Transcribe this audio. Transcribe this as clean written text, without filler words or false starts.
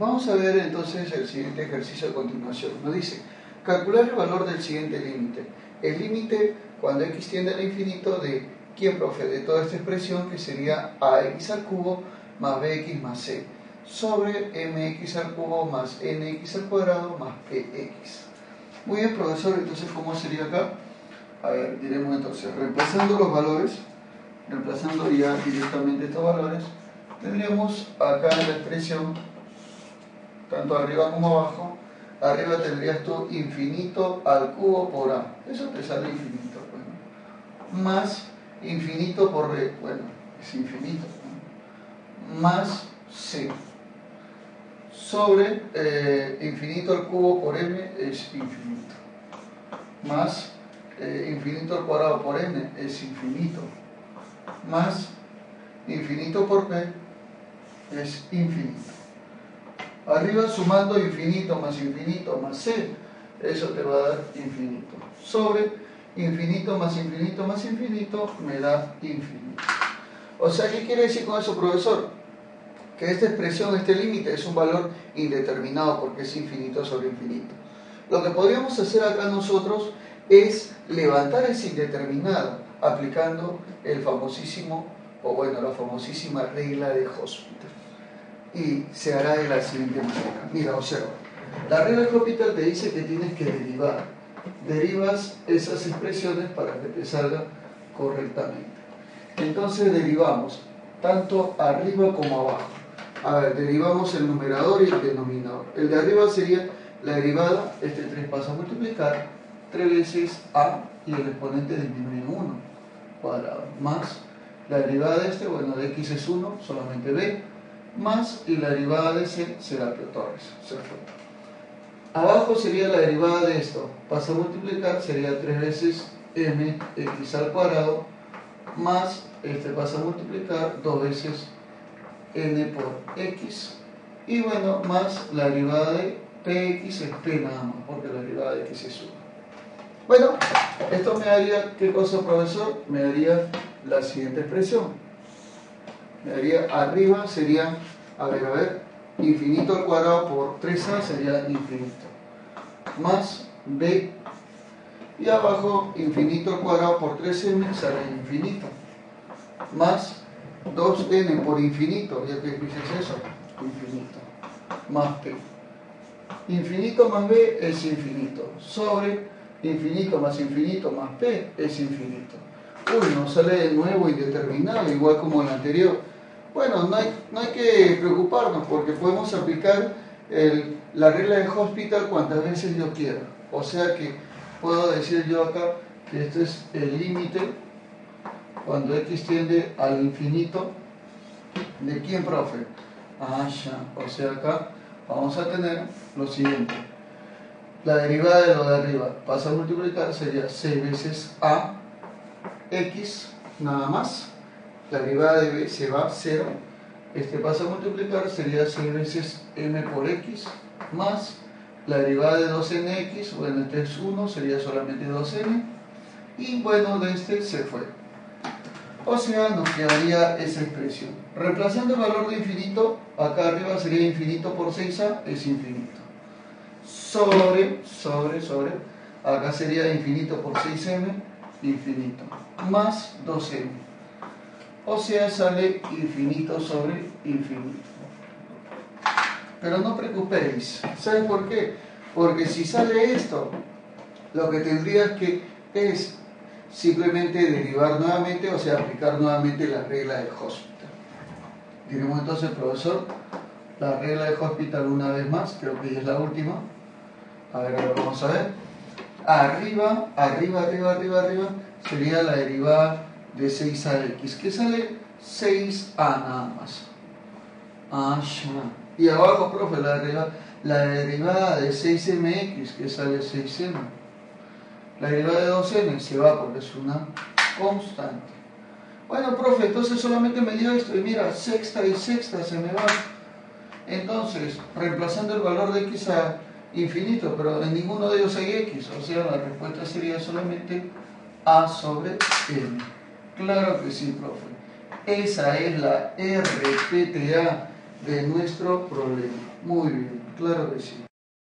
Vamos a ver entonces el siguiente ejercicio a continuación. Nos dice, calcular el valor del siguiente límite. El límite cuando x tiende al infinito de, ¿quién, profe? De toda esta expresión que sería ax al cubo más bx más c sobre mx al cubo más nx al cuadrado más px. Muy bien, profesor, entonces ¿cómo sería acá? A ver, diremos entonces, reemplazando los valores, reemplazando ya directamente estos valores, tendríamos acá en la expresión, tanto arriba como abajo, arriba tendrías tú infinito al cubo por a, eso te sale infinito, bueno, más infinito por b, bueno, es infinito, ¿no? Más c, sobre infinito al cubo por m es infinito, más infinito al cuadrado por n es infinito, más infinito por p es infinito. Arriba sumando infinito más c, eso te va a dar infinito. Sobre infinito más infinito me da infinito. O sea, ¿qué quiere decir con eso, profesor? Que esta expresión, este límite, es un valor indeterminado porque es infinito sobre infinito. Lo que podríamos hacer acá nosotros es levantar ese indeterminado aplicando el famosísimo, o bueno, la famosísima regla de Hospital. Y se hará de la siguiente manera. Mira, observa. La regla de Hospital te dice que tienes que derivar. Derivas esas expresiones para que te salga correctamente. Entonces derivamos tanto arriba como abajo. A ver, derivamos el numerador y el denominador. El de arriba sería la derivada, este 3 pasa a multiplicar, 3 veces a y el exponente disminuye en 1 cuadrado, más la derivada de este, bueno, de x es 1, solamente b, más y la derivada de c será P Torres. Abajo sería la derivada de esto, pasa a multiplicar, sería 3 veces mx al cuadrado, más este pasa a multiplicar 2 veces n por x, y bueno, más la derivada de px es p nada más, porque la derivada de x es 1. Bueno, esto me daría, ¿qué cosa, profesor? Me daría la siguiente expresión. Me daría, arriba sería, a ver, infinito al cuadrado por 3a sería infinito, más b, y abajo infinito al cuadrado por 3m sale infinito, más 2n por infinito, ya que dices eso, infinito, más p. Infinito más b es infinito, sobre infinito más p es infinito. Uy, nos sale de nuevo indeterminado, igual como el anterior. Bueno, no hay que preocuparnos porque podemos aplicar la regla de Hospital cuantas veces yo quiera. O sea que puedo decir yo acá que este es el límite cuando x tiende al infinito. ¿De quién, profe? Ah, ya. O sea, acá vamos a tener lo siguiente. La derivada de lo de arriba pasa a multiplicar, sería 6 veces a x, nada más. La derivada de b se va a 0. Este pasa a multiplicar, sería 6 veces m por x, más la derivada de 2nx, bueno, este es 1, sería solamente 2n. Y bueno, de este se fue. O sea, nos quedaría esa expresión. Reemplazando el valor de infinito, acá arriba sería infinito por 6a, es infinito. Sobre, acá sería infinito por 6m, infinito, más 2m. O sea, sale infinito sobre infinito. Pero no preocupéis, ¿saben por qué? Porque si sale esto, lo que tendrías que es simplemente derivar nuevamente, o sea, aplicar nuevamente la regla de Hospital. Diremos entonces, profesor, la regla de Hospital una vez más, creo que ya es la última. A ver, ahora vamos a ver. Arriba, sería la derivada de 6ax, que sale 6a nada más. Ah, ya. Y abajo, profe, la derivada de 6mx, que sale 6m. La derivada de 2n se va porque es una constante. Bueno, profe, entonces solamente me dio esto, y mira, sexta y sexta se me va. Entonces, reemplazando el valor de x a infinito, pero en ninguno de ellos hay x, o sea, la respuesta sería solamente a sobre n. Claro que sí, profe. Esa es la RPTA, de nuestro problema. Muy bien, claro que sí.